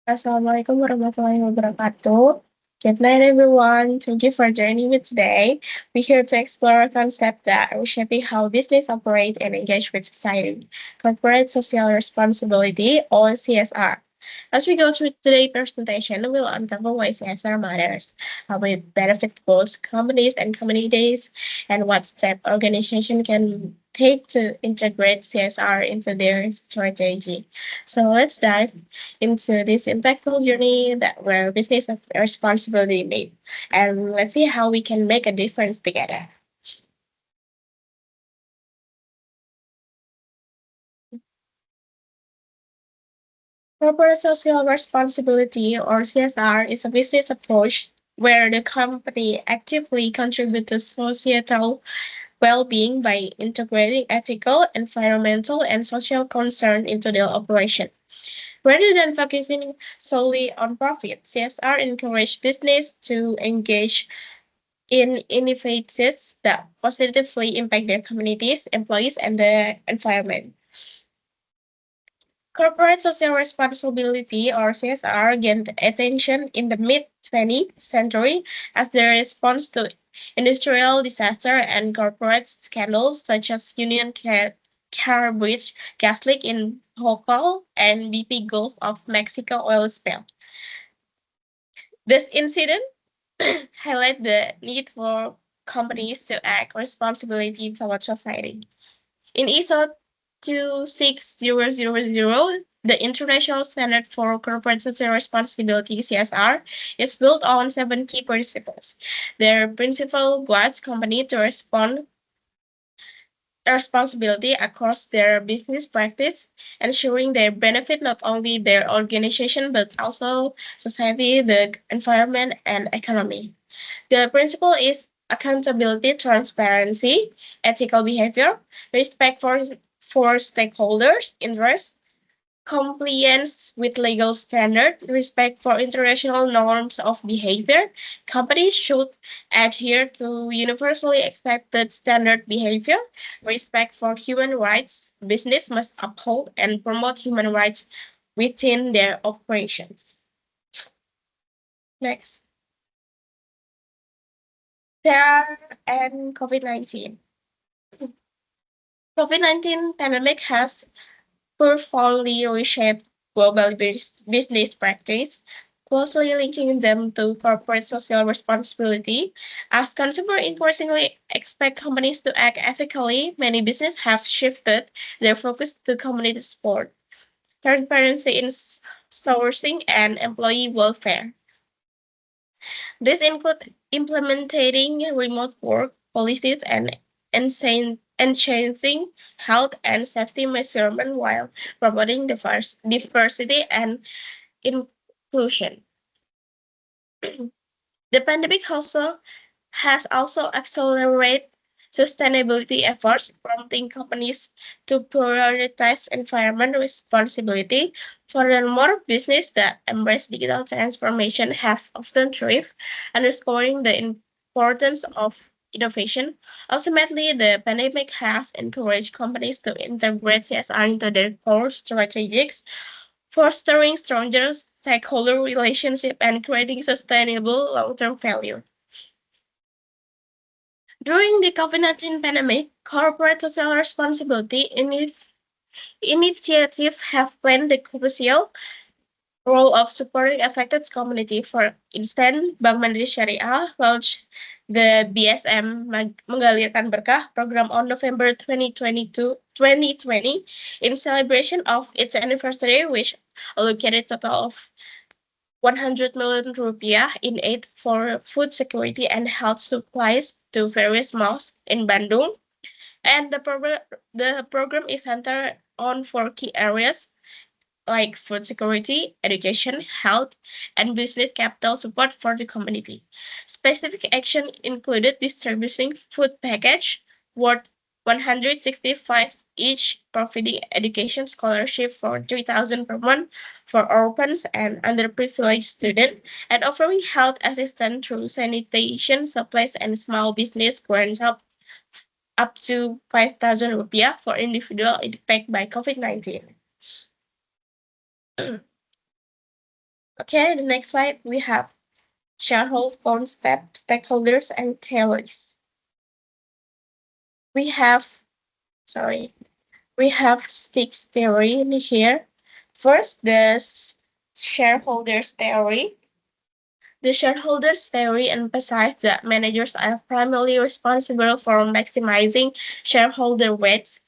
Assalamualaikum warahmatullahi wabarakatuh. Good night, everyone. Thank you for joining me today. We're here to explore a concept that are reshaping how business operate and engage with society, corporate social responsibility, or CSR. As we go through today's presentation, we'll uncover why CSR matters, how it benefits both companies and communities, and what step organization can take to integrate CSR into their strategy. So let's dive into this impactful journey that where business of responsibility made. And let's see how we can make a difference together. Corporate social responsibility or CSR is a business approach where the company actively contributes to societal well-being by integrating ethical, environmental, and social concern into their operation. Rather than focusing solely on profit, CSR encourages business to engage in initiatives that positively impact their communities, employees, and the environment. Corporate social responsibility or CSR gained attention in the mid 20th century as the response to industrial disaster and corporate scandals such as Union Carbide gas leak in Hopal and BP Gulf of Mexico oil spill. This incident highlight the need for companies to act responsibly towards society. In ISO 26000, the International Standard for Corporate Social Responsibility (CSR) is built on seven key principles. Their principle guides companies to respond responsibility across their business practice, ensuring they benefit not only their organization but also society, the environment, and economy. The principle is accountability, transparency, ethical behavior, respect for stakeholders' interests, compliance with legal standards, respect for international norms of behavior. Companies should adhere to universally accepted standard behavior, respect for human rights. Business must uphold and promote human rights within their operations. Next, there and COVID-19. COVID-19 pandemic has profoundly reshaped global business practice, closely linking them to corporate social responsibility. As consumers increasingly expect companies to act ethically, many businesses have shifted their focus to community support, transparency in sourcing, and employee welfare. This includes implementing remote work policies and enhancing health and safety measurement while promoting diversity and inclusion. The pandemic also has also accelerated sustainability efforts, prompting companies to prioritize environmental responsibility. Furthermore, businesses that embrace digital transformation have often thrived, underscoring the importance of innovation. Ultimately, the pandemic has encouraged companies to integrate CSR into their core strategies, fostering stronger stakeholder relationships and creating sustainable long-term value. During the COVID-19 pandemic, corporate social responsibility initiatives have played the crucial role of supporting affected communities. For instance, Bank Mandiri Syariah launched the BSM Mengalirkan Berkah program on November 2020 in celebration of its anniversary, which allocated a total of 100 million rupiah in aid for food security and health supplies to various malls in Bandung. And the program is centered on four key areas like food security, education, health, and business capital support for the community. Specific action included distributing food package worth 165 each, providing education scholarship for 3,000 per month for orphans and underprivileged students, and offering health assistance through sanitation supplies and small business grants up to 5,000 rupiah for individual impacted by COVID-19. Okay, the next slide we have shareholder form stakeholders and theories. We have, sorry, we have six theory in here. First, the shareholders theory. The shareholders theory emphasizes that managers are primarily responsible for maximizing shareholder wealth,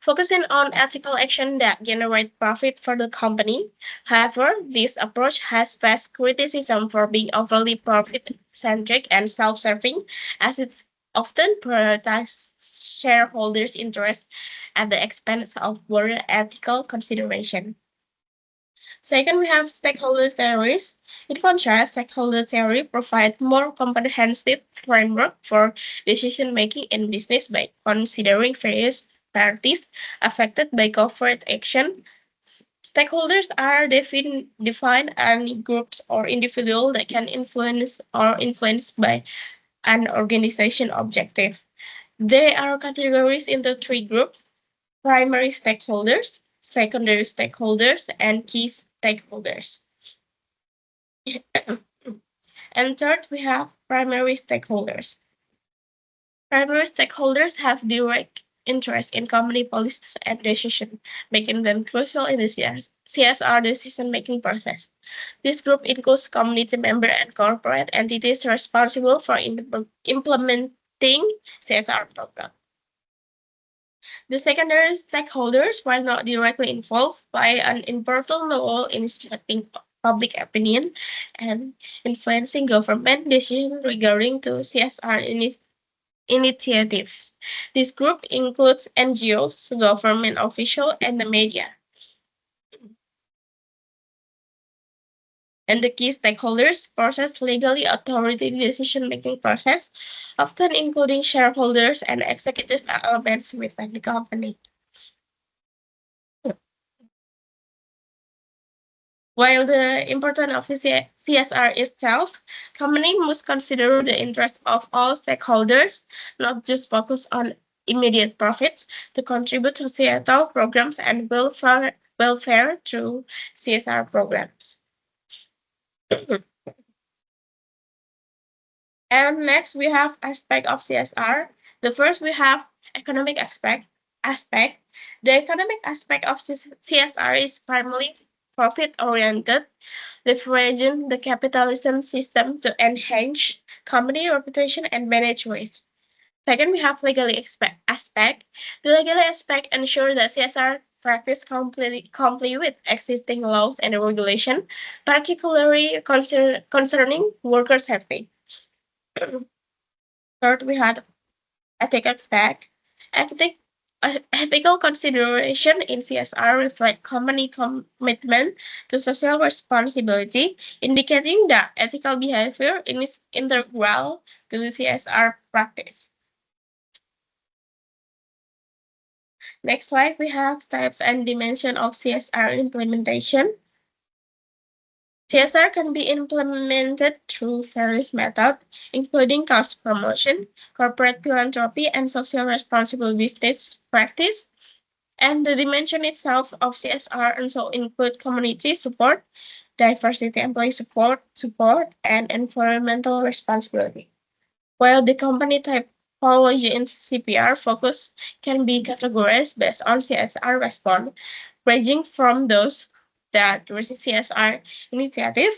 focusing on ethical action that generate profit for the company. However, this approach has faced criticism for being overly profit-centric and self-serving, as it often prioritizes shareholders' interests at the expense of broader ethical consideration. Second, we have stakeholder theories. In contrast, stakeholder theory provides more comprehensive framework for decision making in business by considering various parties affected by corporate action. Stakeholders are defined as groups or individuals that can influence or influenced by an organization objective. They are categorized into three groups: primary stakeholders, secondary stakeholders, and key stakeholders. And third, we have primary stakeholders. Primary stakeholders have direct interest in company policies and decision, making them crucial in the CSR decision-making process. This group includes community members and corporate entities responsible for implementing CSR programs. The secondary stakeholders, while not directly involved, play an important role in shaping public opinion and influencing government decisions regarding to CSR initiatives. This group includes NGOs, government officials, and the media. And the key stakeholders process legally authority decision-making process, often including shareholders and executive elements within the company. While the importance of CSR itself, company must consider the interests of all stakeholders, not just focus on immediate profits, to contribute to societal programs and welfare through CSR programs. And next we have aspect of CSR. The first we have economic aspect. The economic aspect of CSR is primarily profit oriented, leveraging the capitalism system to enhance company reputation and manage risk. Second, we have legal aspect. The legal aspect ensures that CSR practice comply with existing laws and regulation, particularly concerning worker safety. Third, we have ethical aspect. Ethic, Ethical consideration in CSR reflect company commitment to social responsibility, indicating that ethical behavior is integral to the CSR practice. Next slide, we have types and dimension of CSR implementation. CSR can be implemented through various methods, including cause promotion, corporate philanthropy, and social responsible business practice. And the dimension itself of CSR also include community support, diversity employee support, and environmental responsibility. While the company typology in CPR focus can be categorized based on CSR response, ranging from those that receive CSR initiative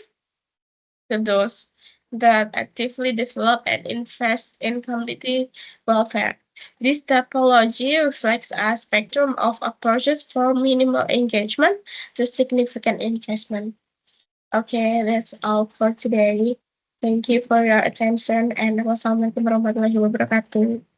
to those that actively develop and invest in community welfare. This typology reflects a spectrum of approaches from minimal engagement to significant investment. Okay, that's all for today. Thank you for your attention and wassalamualaikum warahmatullahi wabarakatuh.